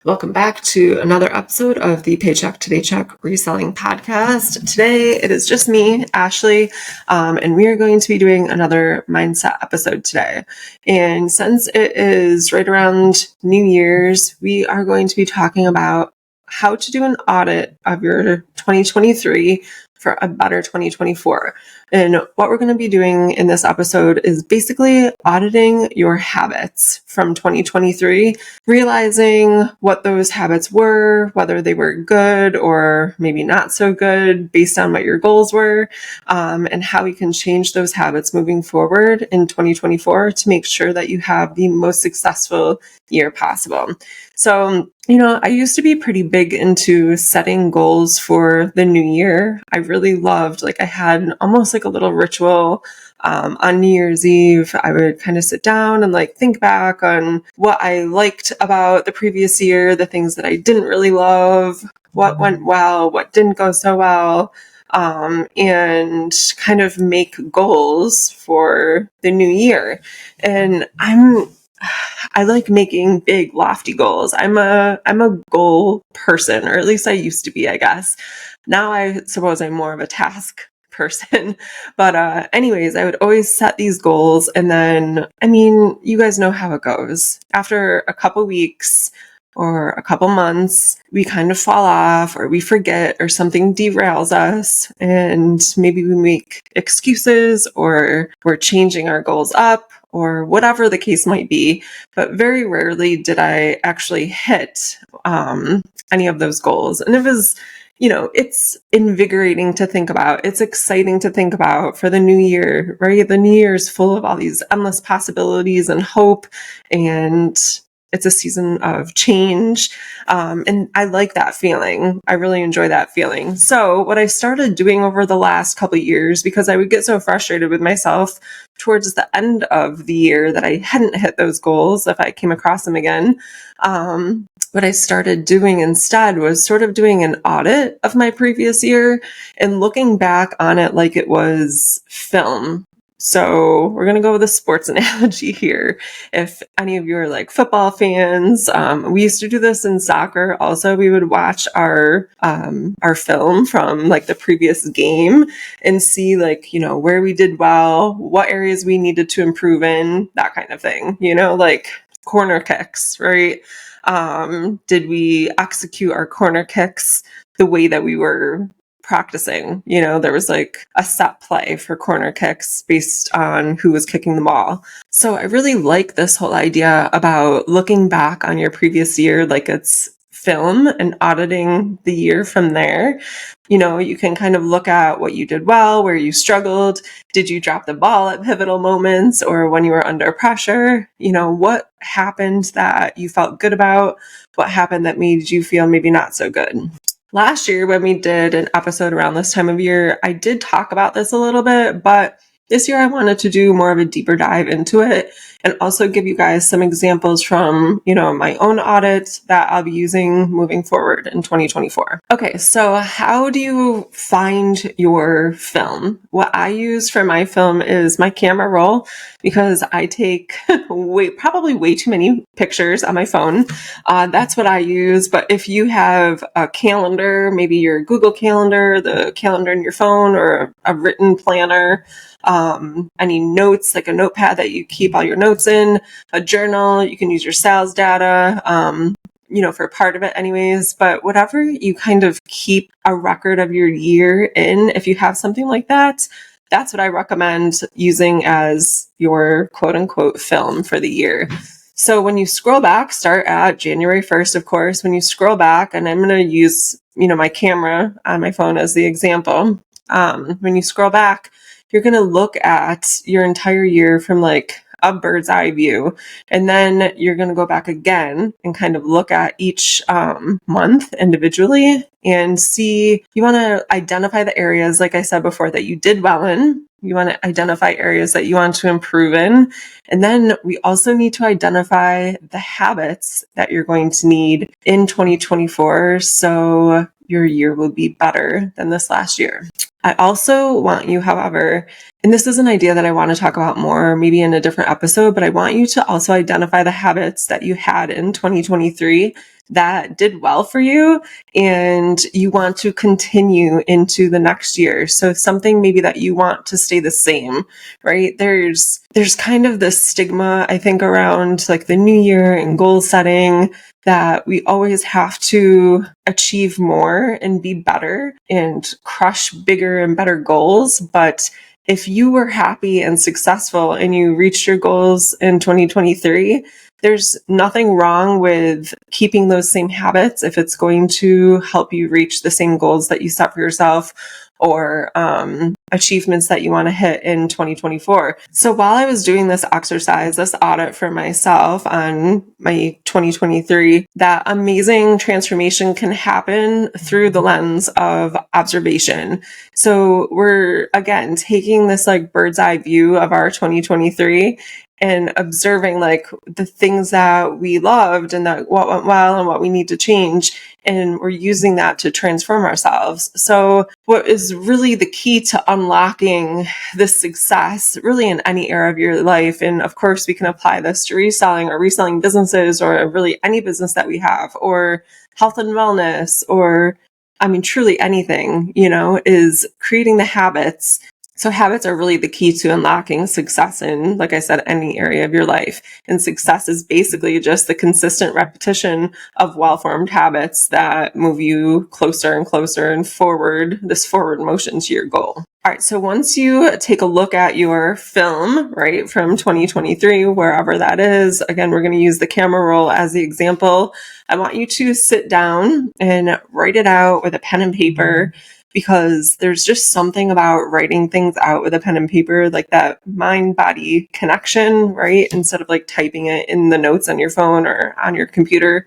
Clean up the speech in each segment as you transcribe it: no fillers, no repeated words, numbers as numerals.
Welcome back to another episode of the Paycheck to Daycheck Reselling Podcast. Today, it is just me, Ashley, and we are going to be doing another mindset episode today. And since it is right around New Year's, we are going to be talking about how to do an audit of your 2023 for a better 2024. And what we're going to be doing in this episode is basically auditing your habits from 2023, realizing what those habits were, whether they were good or maybe not so good based on what your goals were, and how we can change those habits moving forward in 2024 to make sure that you have the most successful year possible. So, I used to be pretty big into setting goals for the new year. I really loved, I had almost like a little ritual on New Year's Eve. I would kind of sit down and think back on what I liked about the previous year, the things that I didn't really love, what went well, what didn't go so well, and kind of make goals for the new year. And I like making big, lofty goals. I'm a goal person, or at least I used to be, I guess. Now I suppose I'm more of a task person. But anyways, I would always set these goals. And then, you guys know how it goes. After a couple weeks or a couple months, we kind of fall off or we forget or something derails us. And maybe we make excuses or we're changing our goals up, or whatever the case might be. But very rarely did I actually hit any of those goals. And it was, it's invigorating to think about. It's exciting to think about for the new year, right? The new year is full of all these endless possibilities and hope, and it's a season of change. And I like that feeling. I really enjoy that feeling. So what I started doing over the last couple of years, because I would get so frustrated with myself towards the end of the year that I hadn't hit those goals if I came across them again, what I started doing instead was sort of doing an audit of my previous year and looking back on it like it was film. So we're going to go with a sports analogy here. If any of you are football fans, we used to do this in soccer. Also, we would watch our film from the previous game and see where we did well, what areas we needed to improve in, that kind of thing, corner kicks, right? Did we execute our corner kicks the way that we were practicing? There was a set play for corner kicks based on who was kicking the ball. So I really like this whole idea about looking back on your previous year like it's film and auditing the year from there. You can kind of look at what you did well, where you struggled. Did you drop the ball at pivotal moments or when you were under pressure? What happened that you felt good about? What happened that made you feel maybe not so good? Last year, when we did an episode around this time of year, I did talk about this a little bit, but this year I wanted to do more of a deeper dive into it and also give you guys some examples from, my own audit that I'll be using moving forward in 2024. Okay, so how do you find your film? What I use for my film is my camera roll, because I take probably way too many pictures on my phone. That's what I use. But if you have a calendar, maybe your Google Calendar, the calendar in your phone, or a written planner, any notes, like a notepad that you keep all your notes in, a journal, you can use your sales data, for part of it anyways, but whatever you kind of keep a record of your year in, if you have something like that, that's what I recommend using as your quote unquote film for the year. So when you scroll back, start at January 1st, of course. When you scroll back, and I'm going to use, my camera on my phone as the example. When you scroll back, you're going to look at your entire year from a bird's eye view. And then you're going to go back again and kind of look at each month individually and see, you want to identify the areas, like I said before, that you did well in. You want to identify areas that you want to improve in. And then we also need to identify the habits that you're going to need in 2024 so your year will be better than this last year. I also want you, however, and this is an idea that I want to talk about more, maybe in a different episode, but I want you to also identify the habits that you had in 2023 that did well for you and you want to continue into the next year. So something maybe that you want to stay the same, right? There's kind of this stigma, I think, around like the new year and goal setting, that we always have to achieve more and be better and crush bigger and better goals. But if you were happy and successful and you reached your goals in 2023, there's nothing wrong with keeping those same habits if it's going to help you reach the same goals that you set for yourself or achievements that you want to hit in 2024. So while I was doing this exercise, this audit for myself on my 2023, that amazing transformation can happen through the lens of observation. So we're, again, taking this like bird's eye view of our 2023 and observing like the things that we loved and that what went well and what we need to change. And we're using that to transform ourselves. So what is really the key to unlocking this success really in any area of your life? And of course, we can apply this to reselling or reselling businesses or really any business that we have, or health and wellness, or truly anything, is creating the habits. So habits are really the key to unlocking success in, like I said, any area of your life. And success is basically just the consistent repetition of well-formed habits that move you closer and closer and forward motion to your goal. All right, so once you take a look at your film, right, from 2023, wherever that is, again, we're going to use the camera roll as the example. I want you to sit down and write it out with a pen and paper, because there's just something about writing things out with a pen and paper, like that mind-body connection, right? Instead of like typing it in the notes on your phone or on your computer.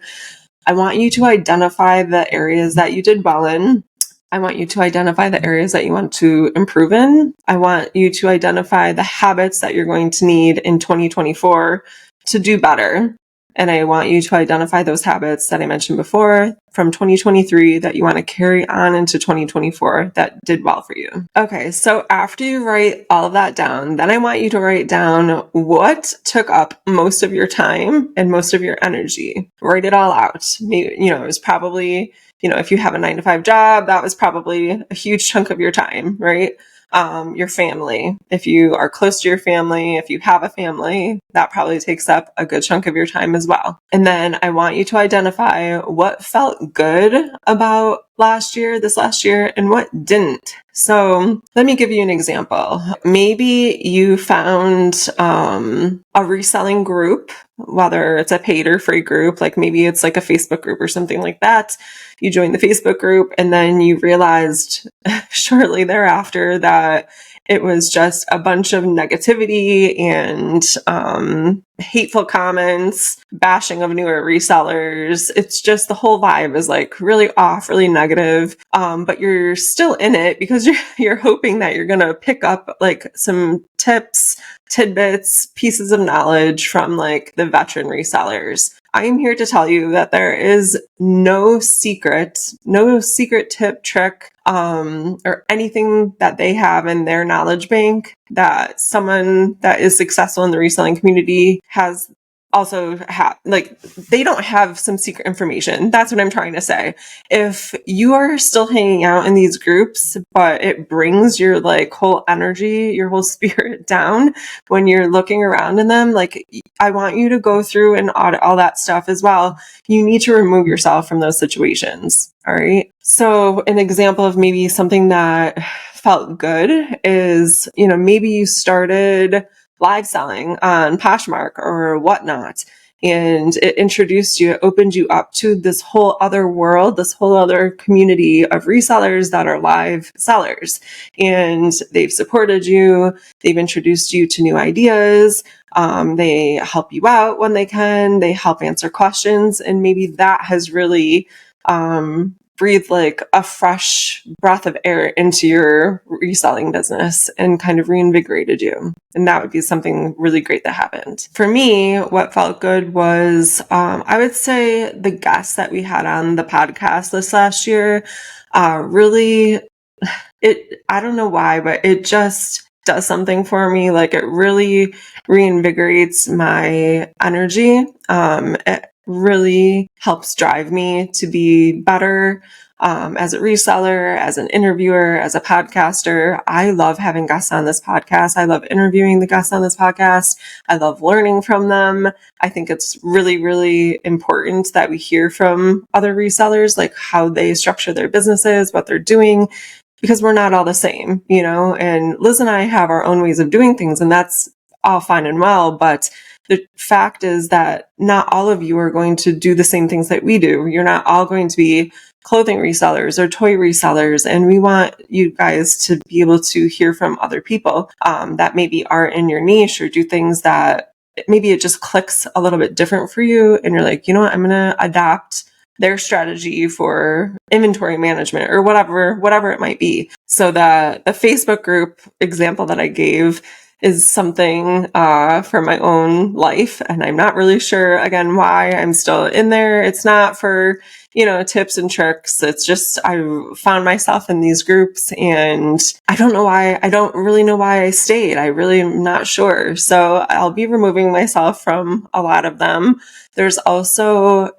I want you to identify the areas that you did well in. I want you to identify the areas that you want to improve in. I want you to identify the habits that you're going to need in 2024 to do better. And I want you to identify those habits that I mentioned before from 2023 that you want to carry on into 2024 that did well for you. Okay, so after you write all of that down, then I want you to write down what took up most of your time and most of your energy. Write it all out. Maybe, it was probably, if you have a 9-to-5 job, that was probably a huge chunk of your time, right? Your family. If you are close to your family, if you have a family, that probably takes up a good chunk of your time as well. And then I want you to identify what felt good about this last year, and what didn't. So let me give you an example. Maybe you found a reselling group, whether it's a paid or free group, like maybe it's like a Facebook group or something like that. You joined the Facebook group and then you realized shortly thereafter that it was just a bunch of negativity and hateful comments, bashing of newer resellers. It's just the whole vibe is like really off, really negative. But you're still in it because you're hoping that you're going to pick up like some tips, tidbits, pieces of knowledge from like the veteran resellers. I am here to tell you that there is no secret tip, trick, or anything that they have in their knowledge bank that someone that is successful in the reselling community has also have. Like, they don't have some secret information. That's what I'm trying to say. If you are still hanging out in these groups, but it brings your like whole energy, your whole spirit down when you're looking around in them, like, I want you to go through and audit all that stuff as well. You need to remove yourself from those situations. All right. So an example of maybe something that felt good is, maybe you started live selling on Poshmark or whatnot, and it opened you up to this whole other world, this whole other community of resellers that are live sellers, and they've supported you. They've introduced you to new ideas. They help you out when they can. They help answer questions, and maybe that has really breathe like a fresh breath of air into your reselling business and kind of reinvigorated you. And that would be something really great that happened. For me, what felt good was, I would say the guests that we had on the podcast this last year, I don't know why, but it just does something for me. Like, it really reinvigorates my energy. really helps drive me to be better as a reseller, as an interviewer, as a podcaster. I love having guests on this podcast. I love interviewing the guests on this podcast. I love learning from them. I think it's really, really important that we hear from other resellers, like how they structure their businesses, what they're doing, because we're not all the same, and Liz and I have our own ways of doing things, and that's all fine and well. But the fact is that not all of you are going to do the same things that we do. You're not all going to be clothing resellers or toy resellers. And we want you guys to be able to hear from other people that maybe are in your niche or do things that maybe it just clicks a little bit different for you. And you're like, I'm going to adopt their strategy for inventory management or whatever it might be. So the Facebook group example that I gave is something for my own life. And I'm not really sure, again, why I'm still in there. It's not for, tips and tricks. It's just I found myself in these groups and I don't know why. I don't really know why I stayed. I really am not sure. So I'll be removing myself from a lot of them. There's also,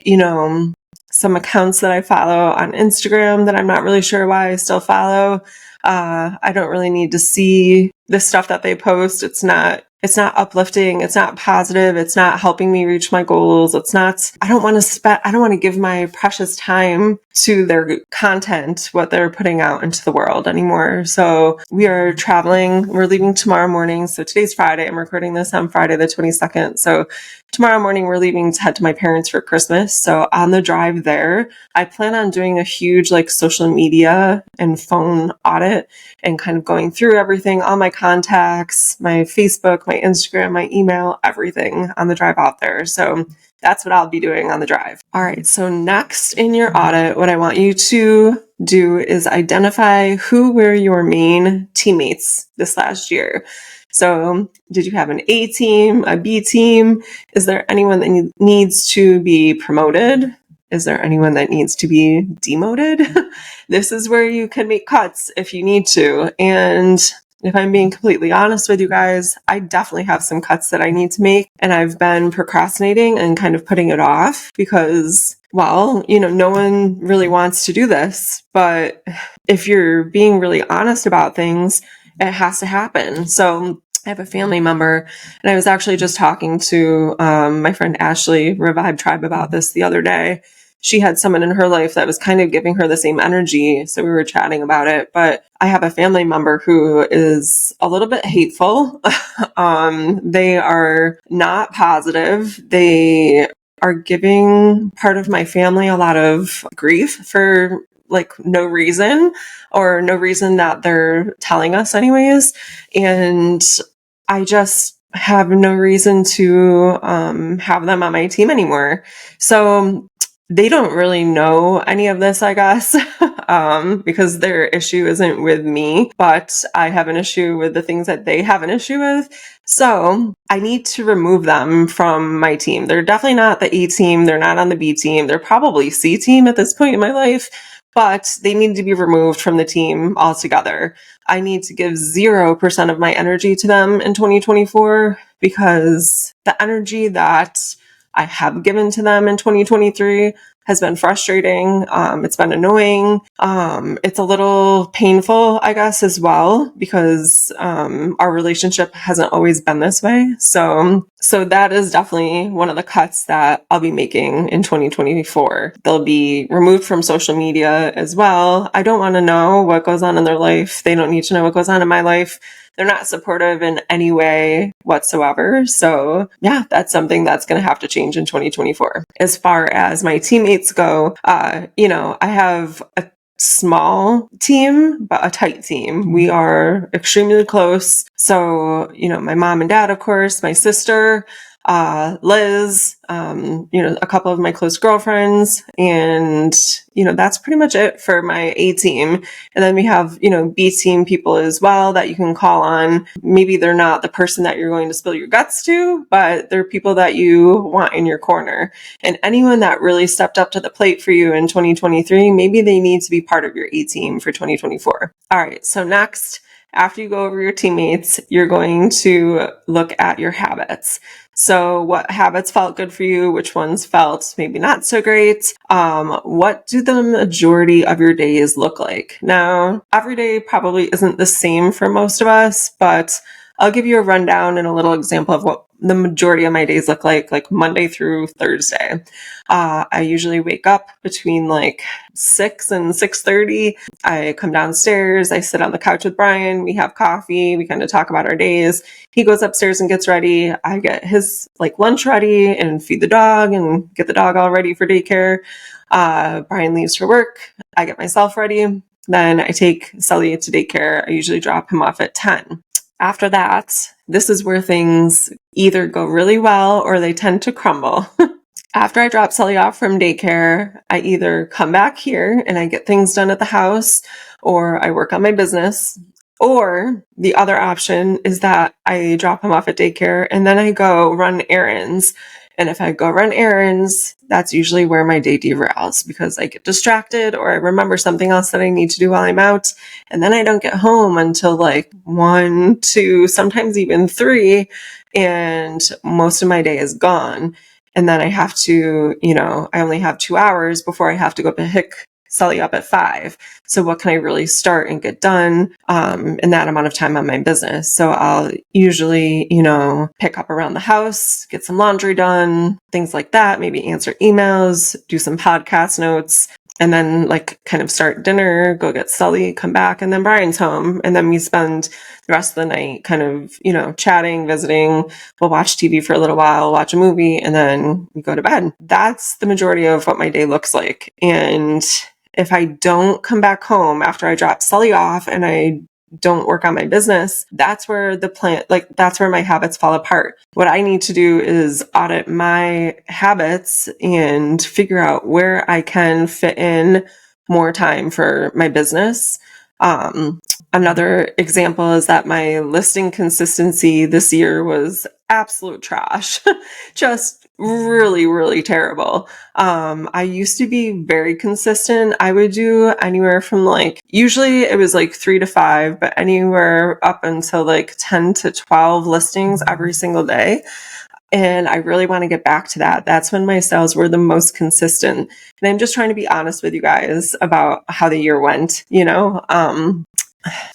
some accounts that I follow on Instagram that I'm not really sure why I still follow. I don't really need to see the stuff that they post. It's not uplifting. It's not positive. It's not helping me reach my goals. I don't want to give my precious time to their content, what they're putting out into the world anymore. So we are traveling. We're leaving tomorrow morning. So today's Friday. I'm recording this on Friday, the 22nd. So tomorrow morning, we're leaving to head to my parents for Christmas. So on the drive there, I plan on doing a huge social media and phone audit and kind of going through everything, all my contacts, my Facebook, my Instagram, my email, everything on the drive out there. So that's what I'll be doing on the drive. All right. So next in your audit, what I want you to do is identify who were your main teammates this last year. So did you have an A team, a B team? Is there anyone that needs to be promoted? Is there anyone that needs to be demoted? This is where you can make cuts if you need to. And if I'm being completely honest with you guys, I definitely have some cuts that I need to make. And I've been procrastinating and kind of putting it off because, no one really wants to do this. But if you're being really honest about things, it has to happen. So I have a family member, and I was actually just talking to my friend Ashley, Revive Tribe, about this the other day. She had someone in her life that was kind of giving her the same energy. So we were chatting about it. But I have a family member who is a little bit hateful. They are not positive. They are giving part of my family a lot of grief for no reason, or no reason that they're telling us anyways. And I just have no reason to have them on my team anymore. So they don't really know any of this, I guess, because their issue isn't with me, but I have an issue with the things that they have an issue with. So I need to remove them from my team. They're definitely not the A team. They're not on the B team. They're probably C team at this point in my life, but they need to be removed from the team altogether. I need to give 0% of my energy to them in 2024 because the energy that I have given to them in 2023 has been frustrating. It's been annoying. It's a little painful, I guess, as well, because our relationship hasn't always been this way. So that is definitely one of the cuts that I'll be making in 2024. They'll be removed from social media as well. I don't want to know what goes on in their life. They don't need to know what goes on in my life. They're not supportive in any way whatsoever. So yeah, that's something that's going to have to change in 2024. As far as my teammates go, I have a small team, but a tight team. We are extremely close. So, my mom and dad, of course, my sister, Liz, a couple of my close girlfriends, and, that's pretty much it for my A team. And then we have, B team people as well that you can call on. Maybe they're not the person that you're going to spill your guts to, but they're people that you want in your corner. And anyone that really stepped up to the plate for you in 2023, maybe they need to be part of your A team for 2024. All right. So next, after you go over your teammates, you're going to look at your habits. So what habits felt good for you? Which ones felt maybe not so great? What do the majority of your days look like? Now, every day probably isn't the same for most of us, but I'll give you a rundown and a little example of what the majority of my days look like Monday through Thursday. I usually wake up between 6 and 6:30. I come downstairs, I sit on the couch with Brian, we have coffee, we kind of talk about our days. He goes upstairs and gets ready. I get his lunch ready and feed the dog and get the dog all ready for daycare. Brian leaves for work. I get myself ready. Then I take Sully to daycare. I usually drop him off at 10. After that, this is where things either go really well or they tend to crumble. After I drop Sully off from daycare, I either come back here and I get things done at the house, or I work on my business. Or the other option is that I drop him off at daycare and then I go run errands. And if I go run errands, that's usually where my day derails because I get distracted or I remember something else that I need to do while I'm out. And then I don't get home until 1, 2, sometimes even 3. And most of my day is gone. And then I have to, I only have 2 hours before I have to go pick Sully up at 5. So what can I really start and get done in that amount of time on my business? So I'll usually, pick up around the house, get some laundry done, things like that, maybe answer emails, do some podcast notes, and then kind of start dinner, go get Sully, come back, and then Brian's home. And then we spend the rest of the night kind of, chatting, visiting. We'll watch TV for a little while, watch a movie, and then we go to bed. That's the majority of what my day looks like. And if I don't come back home after I drop Sully off and I don't work on my business, that's where that's where my habits fall apart. What I need to do is audit my habits and figure out where I can fit in more time for my business. Another example is that my listing consistency this year was absolute trash. Just really, really terrible. I used to be very consistent. I would do anywhere from usually it was 3 to 5, but anywhere up until 10 to 12 listings every single day. And I really want to get back to that. That's when my sales were the most consistent. And I'm just trying to be honest with you guys about how the year went,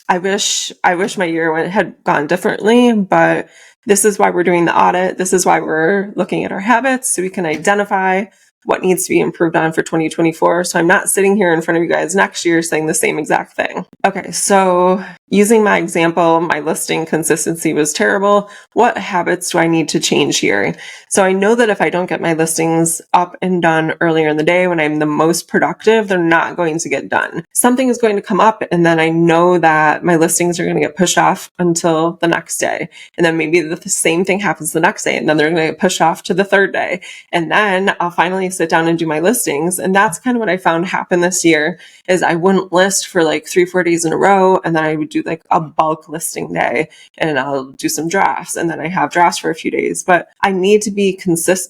I wish my year had gone differently, but this is why we're doing the audit. This is why we're looking at our habits so we can identify what needs to be improved on for 2024. So I'm not sitting here in front of you guys next year saying the same exact thing. Okay, so using my example, my listing consistency was terrible. What habits do I need to change here? So I know that if I don't get my listings up and done earlier in the day when I'm the most productive, they're not going to get done. Something is going to come up and then I know that my listings are going to get pushed off until the next day. And then maybe the same thing happens the next day and then they're going to get pushed off to the third day. And then I'll finally sit down and do my listings. And that's kind of what I found happened this year is I wouldn't list for 3-4 days in a row. And then I would do a bulk listing day and I'll do some drafts and then I have drafts for a few days, but I need to be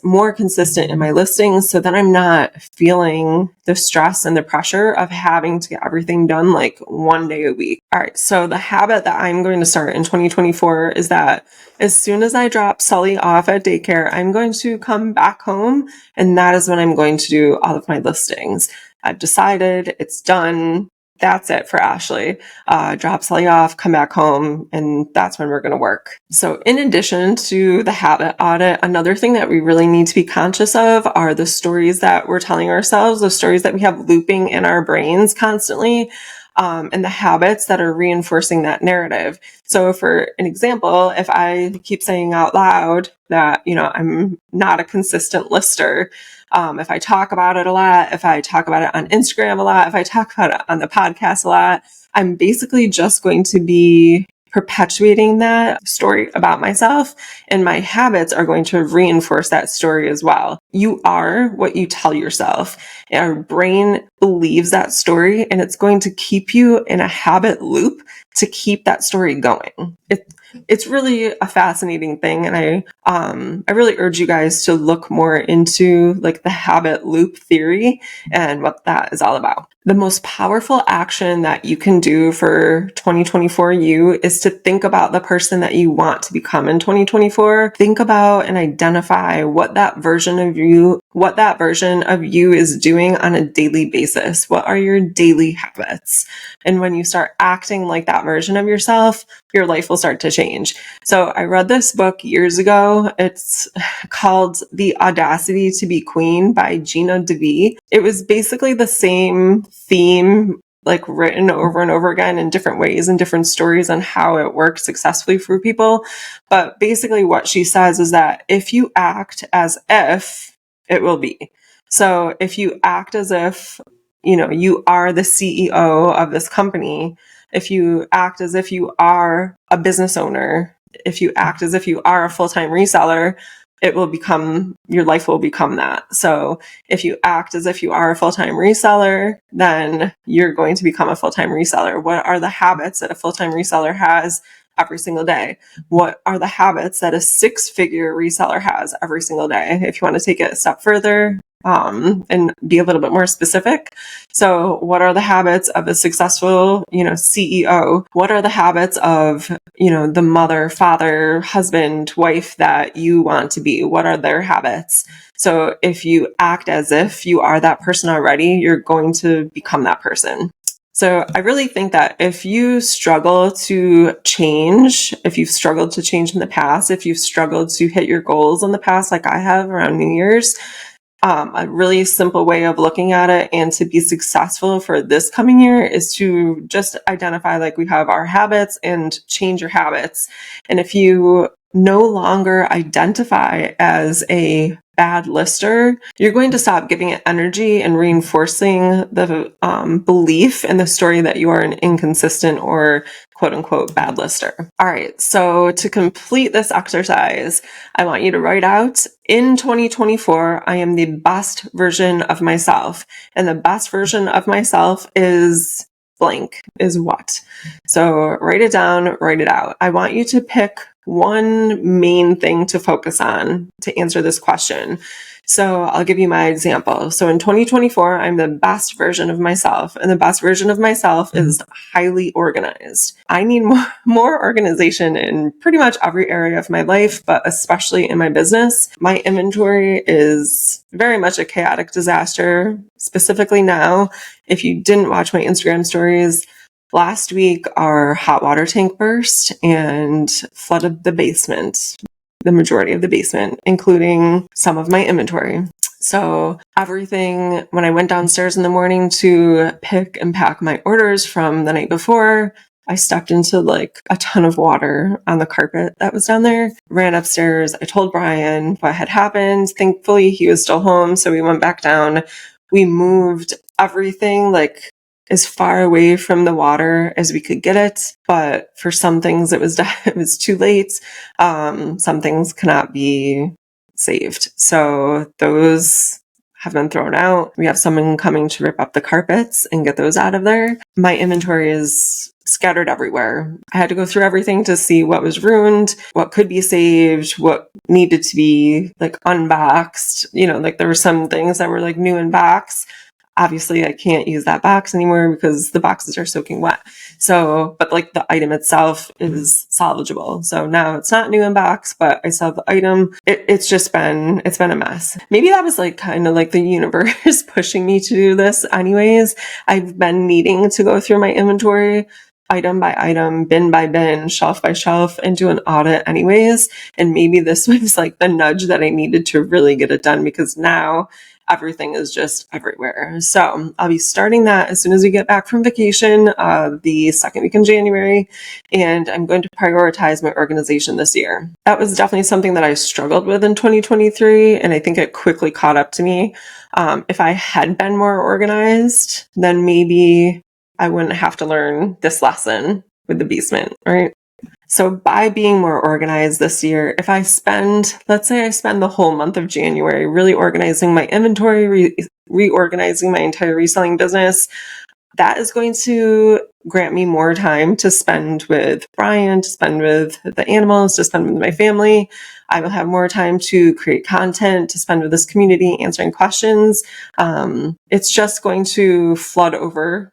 more consistent in my listings. So then I'm not feeling the stress and the pressure of having to get everything done 1 day a week. All right. So the habit that I'm going to start in 2024 is that as soon as I drop Sully off at daycare, I'm going to come back home and that is when I'm going to do all of my listings. I've decided it's done. That's it for Ashley. Drop Sully off, come back home, and that's when we're going to work. So in addition to the habit audit, another thing that we really need to be conscious of are the stories that we're telling ourselves, the stories that we have looping in our brains constantly. And the habits that are reinforcing that narrative. So for an example, if I keep saying out loud that, I'm not a consistent lister, if I talk about it a lot, if I talk about it on Instagram a lot, if I talk about it on the podcast a lot, I'm basically just going to be perpetuating that story about myself, and my habits are going to reinforce that story as well. You are what you tell yourself. Our brain believes that story, and it's going to keep you in a habit loop to keep that story going. It's really a fascinating thing. And I really urge you guys to look more into like the habit loop theory and what that is all about. The most powerful action that you can do for 2024 you is to think about the person that you want to become in 2024. Think about and identify what that version of you is doing on a daily basis. What are your daily habits? And when you start acting like that version of yourself, your life will start to change. So I read this book years ago. It's called The Audacity to Be Queen by Gina DeVee. It was basically the same theme, like written over and over again in different ways and different stories on how it works successfully for people. But basically what she says is that if you act as if, it will be. So if you act as if, you are the CEO of this company, if you act as if you are a business owner, if you act as if you are a full-time reseller, your life will become that. So if you act as if you are a full-time reseller, then you're going to become a full-time reseller. What are the habits that a full-time reseller has every single day? What are the habits that a six-figure reseller has every single day? If you want to take it a step further, and be a little bit more specific. So what are the habits of a successful, CEO? What are the habits of, the mother, father, husband, wife that you want to be? What are their habits? So if you act as if you are that person already, you're going to become that person. So I really think that if you struggle to change, if you've struggled to change in the past, if you've struggled to hit your goals in the past, like I have around New Year's, a really simple way of looking at it and to be successful for this coming year is to just identify, like, we have our habits and change your habits. And if you no longer identify as a bad lister, you're going to stop giving it energy and reinforcing the belief in the story that you are an inconsistent or quote unquote bad lister. All right. So to complete this exercise, I want you to write out, in 2024, I am the best version of myself. And the best version of myself is blank, is what? So write it down, write it out. I want you to pick one main thing to focus on to answer this question. So I'll give you my example. So in 2024, I'm the best version of myself, and the best version of myself is highly organized. I need more organization in pretty much every area of my life, but especially in my business. My inventory is very much a chaotic disaster. Specifically now, if you didn't watch my Instagram stories, last week, our hot water tank burst and flooded the basement, the majority of the basement, including some of my inventory. So everything, when I went downstairs in the morning to pick and pack my orders from the night before, I stepped into like a ton of water on the carpet that was down there, ran upstairs. I told Brian what had happened. Thankfully, he was still home. So we went back down. We moved everything like as far away from the water as we could get it. But for some things, it was too late. Some things cannot be saved. So those have been thrown out. We have someone coming to rip up the carpets and get those out of there. My inventory is scattered everywhere. I had to go through everything to see what was ruined, what could be saved, what needed to be like unboxed. Like there were some things that were like new in box. Obviously, I can't use that box anymore because the boxes are soaking wet. So, but like the item itself is salvageable. So now it's not new in box, but I still have the item. It's been a mess. Maybe that was like kind of like the universe pushing me to do this anyways. I've been needing to go through my inventory item by item, bin by bin, shelf by shelf, and do an audit anyways. And maybe this was like the nudge that I needed to really get it done, because now everything is just everywhere. So I'll be starting that as soon as we get back from vacation, the second week in January, and I'm going to prioritize my organization this year. That was definitely something that I struggled with in 2023, and I think it quickly caught up to me. If I had been more organized, then maybe I wouldn't have to learn this lesson with the basement, right? So by being more organized this year, if let's say I spend the whole month of January really organizing my inventory, reorganizing my entire reselling business, that is going to grant me more time to spend with Brian, to spend with the animals, to spend with my family. I will have more time to create content, to spend with this community, answering questions. It's just going to flood over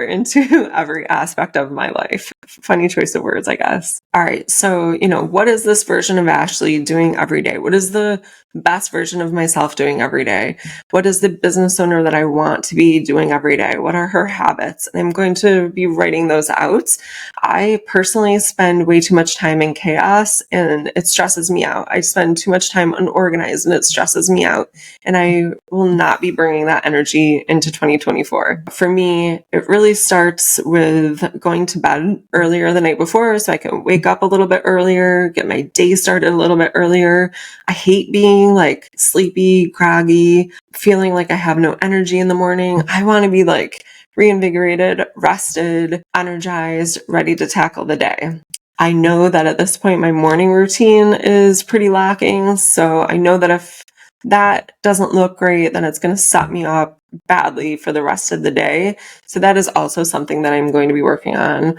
into every aspect of my life. Funny choice of words, I guess. All right. So, what is this version of Ashley doing every day? What is the best version of myself doing every day? What is the business owner that I want to be doing every day? What are her habits? And I'm going to be writing those out. I personally spend way too much time in chaos and it stresses me out. I spend too much time unorganized and it stresses me out. And I will not be bringing that energy into 2024. For me, it really starts with going to bed earlier the night before so I can wake up a little bit earlier, get my day started a little bit earlier. I hate being like sleepy, groggy, feeling like I have no energy in the morning. I want to be like reinvigorated, rested, energized, ready to tackle the day. I know that at this point, my morning routine is pretty lacking. So I know that if that doesn't look great, then it's going to set me up badly for the rest of the day. So that is also something that I'm going to be working on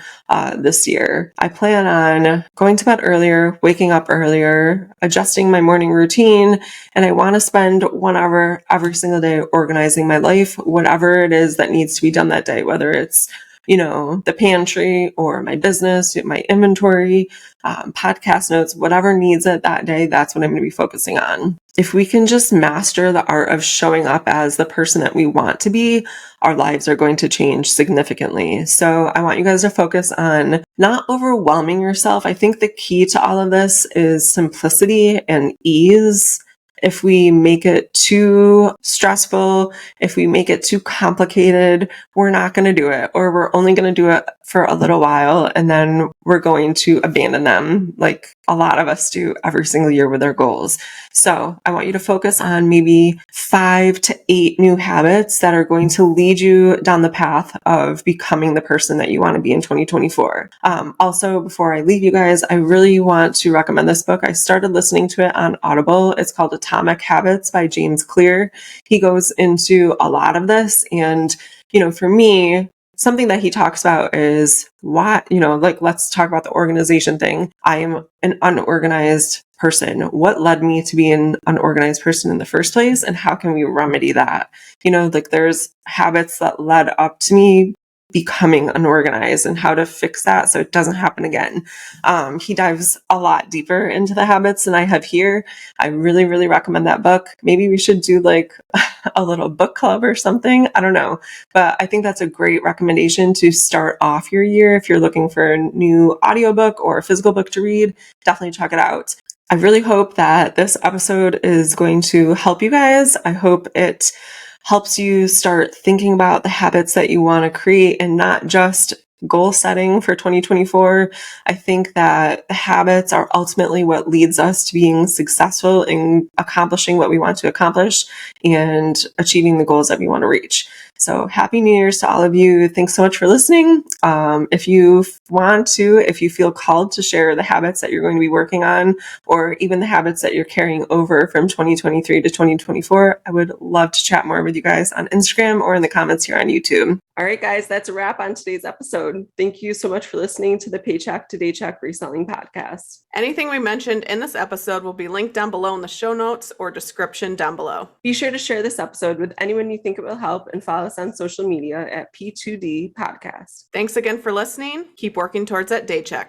this year. I plan on going to bed earlier, waking up earlier, adjusting my morning routine, and I want to spend 1 hour every single day organizing my life, whatever it is that needs to be done that day, whether it's the pantry or my business, my inventory, podcast notes, whatever needs it that day, that's what I'm going to be focusing on. If we can just master the art of showing up as the person that we want to be, our lives are going to change significantly. So I want you guys to focus on not overwhelming yourself. I think the key to all of this is simplicity and ease. If we make it too stressful, if we make it too complicated, we're not going to do it, or we're only going to do it for a little while and then we're going to abandon them like a lot of us do every single year with our goals. So I want you to focus on maybe 5 to 8 new habits that are going to lead you down the path of becoming the person that you want to be in 2024. Also, before I leave you guys, I really want to recommend this book. I started listening to it on Audible. It's called Atomic Habits by James Clear. He goes into a lot of this. And, for me, something that he talks about is let's talk about the organization thing. I am an unorganized person. What led me to be an unorganized person in the first place? And how can we remedy that? There's habits that led up to me becoming unorganized and how to fix that so it doesn't happen again. He dives a lot deeper into the habits than I have here. I really, really recommend that book. Maybe we should do like a little book club or something. I don't know. But I think that's a great recommendation to start off your year. If you're looking for a new audiobook or a physical book to read, definitely check it out. I really hope that this episode is going to help you guys. I hope it helps you start thinking about the habits that you want to create and not just goal setting for 2024. I think that the habits are ultimately what leads us to being successful in accomplishing what we want to accomplish and achieving the goals that we want to reach. So happy New Year's to all of you. Thanks so much for listening. If you feel called to share the habits that you're going to be working on, or even the habits that you're carrying over from 2023 to 2024, I would love to chat more with you guys on Instagram or in the comments here on YouTube. All right, guys, that's a wrap on today's episode. Thank you so much for listening to the Paycheck to Daycheck Reselling Podcast. Anything we mentioned in this episode will be linked down below in the show notes or description down below. Be sure to share this episode with anyone you think it will help and follow us on social media at P2D Podcast. Thanks again for listening. Keep working towards that Daycheck.